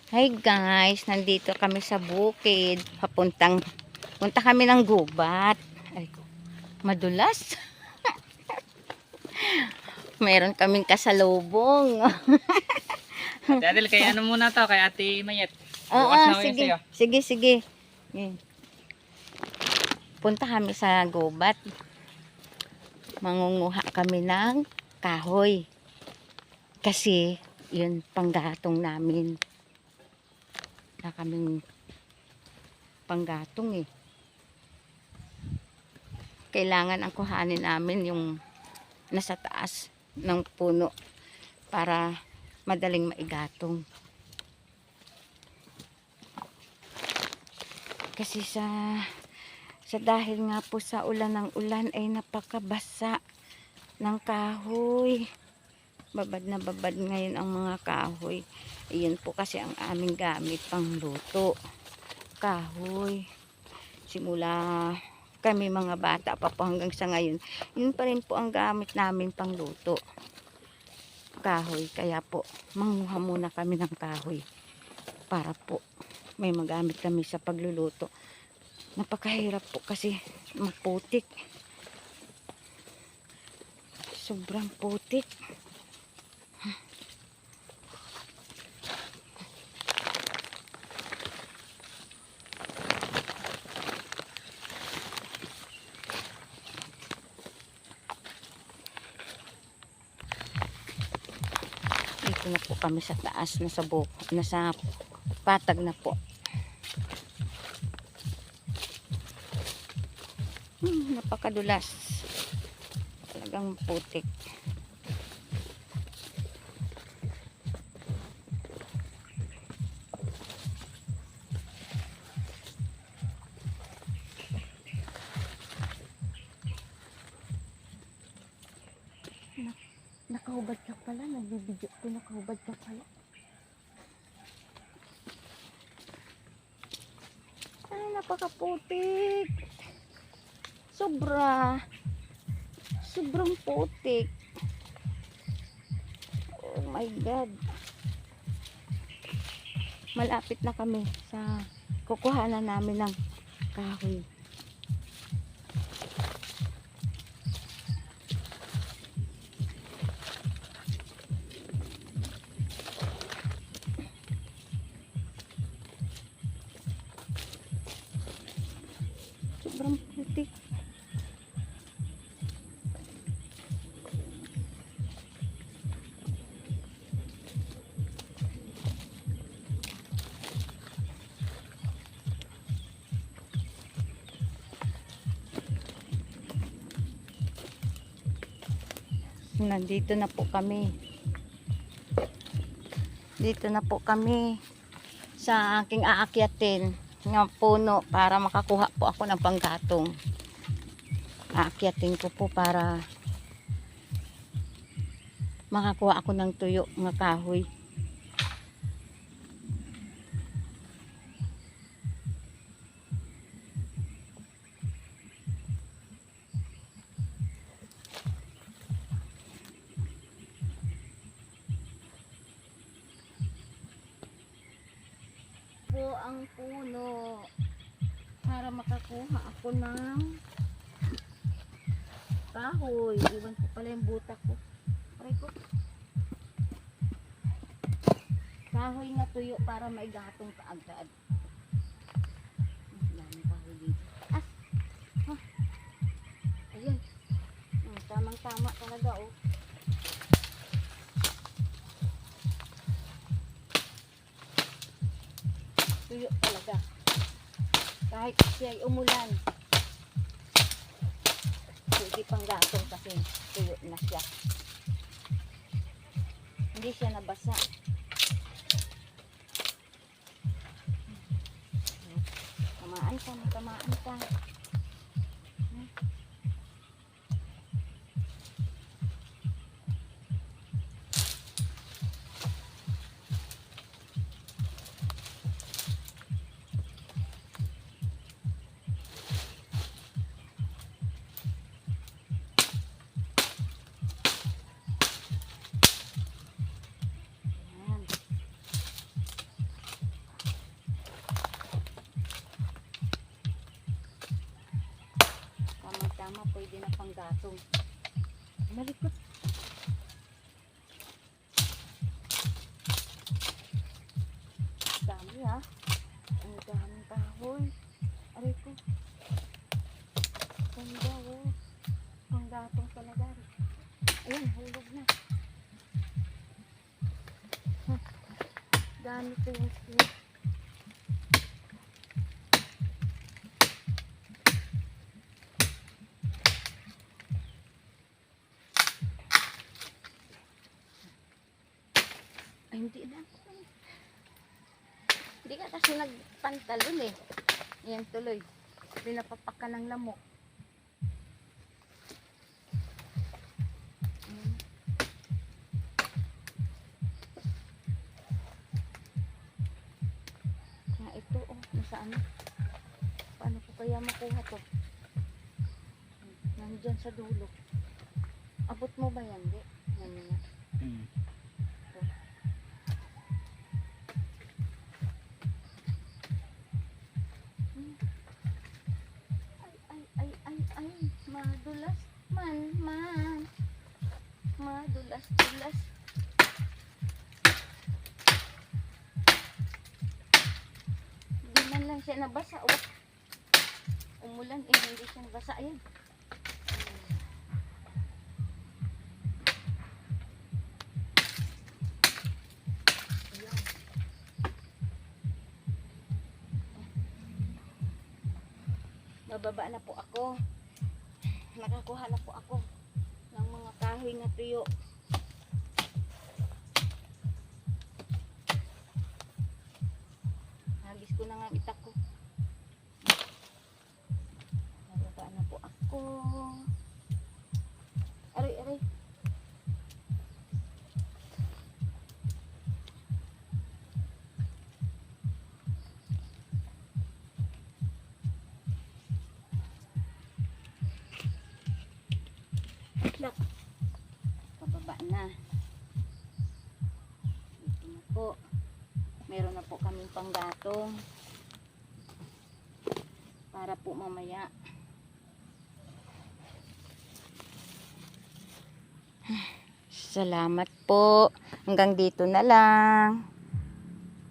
Hi guys, nandito kami sa bukid. Punta kami ng gubat. Ay, madulas. Meron kaming kasalubong. Ate Adel, kay ano muna to, kay Ate Mayet. Oo, Bukas na ko yun sige. sa'yo. Sige. Punta kami sa gubat. Mangunguha kami ng kahoy. Kasi, yun panggatong namin. Na kaming panggatong eh. Kailangan ang kuhanin namin yung nasa taas ng puno para madaling maigatong. Kasi sa dahil nga po sa ulan ng ulan ay napakabasa ng kahoy. Babad na babad ngayon ang mga kahoy. Iyon po kasi ang aming gamit pang luto. Kahoy. Simula kami mga bata pa po hanggang sa ngayon, yun pa rin po ang gamit namin pang luto. Kahoy. Kaya po, manguha muna kami ng kahoy para po may magamit kami sa pagluluto. Napakahirap po kasi maputik. Sobrang putik. Dito na po kami sa taas, nasa patag na po. Napakadulas. Talagang putik. Nakahubad ka pala, nagbibidyo ko, nakahubad ka pala. Ay, napakaputik. Sobrang putik. Oh my God. Malapit na kami sa kukuhanan namin ng kahoy. Sobrang putik. Nandito na po kami. Dito na po kami sa aking aakyatin ng puno para makakuha po ako ng panggatong. Aakyatin ko po para makakuha ako ng tuyo ng kahoy. Po ang puno para makakuha ako ng kahoy. Iwan ko pala yung butak ko. Aray ko. Kahoy na tuyo para maigatong kaagad. Daming kahoy dito. Ayun. Tamang-tama talaga oh. Tuyo talaga. Kahit siya ay umulan. Pwede pang gatong kasi tuyo na siya. Hindi siya nabasa. Tamaan ka. Ginagamit ko yung skin. Ay, hindi na. Hindi ka kasi nagpantalon eh. Yan tuloy. Pinapapak ka ng lamok. Mm. Kaya ito, oh, nasaan? Paano ko kaya makuha to? Nandyan sa dulo. Abot mo ba yan, di? Yan nga. Hmm. Ay, madulas man. Madulas. Hindi man lang siya nabasa. Oh. Umulan eh, hindi siya nabasa. Ayan. Ayan. Bababa na po ako. Nakakuha na po ako ng mga kahoy na tuyo. Hagis ko na nga ang itak ko. Bababa na po ako. Aray. Lak. Pababa na. Dito na po. Meron na po kaming panggatong. Para po mamaya. Salamat po. Hanggang dito na lang.